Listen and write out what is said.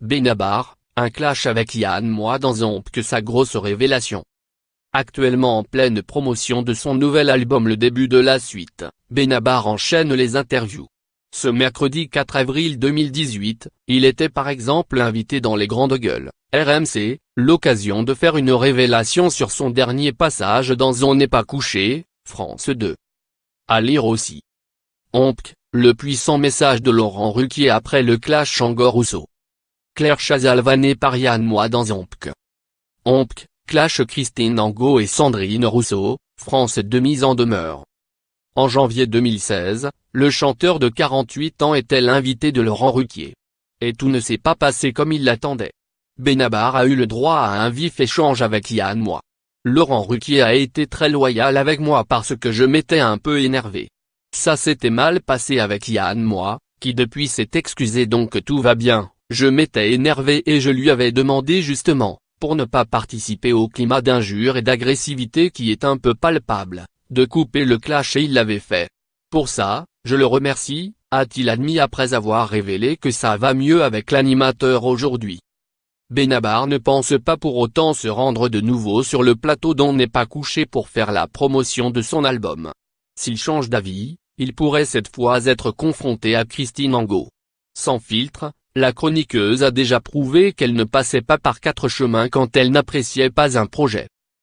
Benabar, un clash avec Yann Moix dans Omp que sa grosse révélation. Actuellement en pleine promotion de son nouvel album Le début de la suite, Benabar enchaîne les interviews. Ce mercredi 4 avril 2018, il était par exemple invité dans Les Grandes Gueules, RMC, l'occasion de faire une révélation sur son dernier passage dans On n'est pas couché, France 2. À lire aussi. Omp, le puissant message de Laurent Ruquier après le clash Shango-Rousseau. Claire Chazal vannée par Yann Moix dans Omp. Omp, clash Christine Angot et Sandrine Rousseau, France 2 mise en demeure. En janvier 2016, le chanteur de 48 ans était l'invité de Laurent Ruquier. Et tout ne s'est pas passé comme il l'attendait. Benabar a eu le droit à un vif échange avec Yann Moix. Laurent Ruquier a été très loyal avec moi parce que je m'étais un peu énervé. Ça s'était mal passé avec Yann Moix, qui depuis s'est excusé donc tout va bien. Je m'étais énervé et je lui avais demandé justement, pour ne pas participer au climat d'injure et d'agressivité qui est un peu palpable, de couper le clash et il l'avait fait. Pour ça, je le remercie, a-t-il admis après avoir révélé que ça va mieux avec l'animateur aujourd'hui. Benabar ne pense pas pour autant se rendre de nouveau sur le plateau d'On n'est pas couché pour faire la promotion de son album. S'il change d'avis, il pourrait cette fois être confronté à Christine Angot. Sans filtre, la chroniqueuse a déjà prouvé qu'elle ne passait pas par quatre chemins quand elle n'appréciait pas un projet.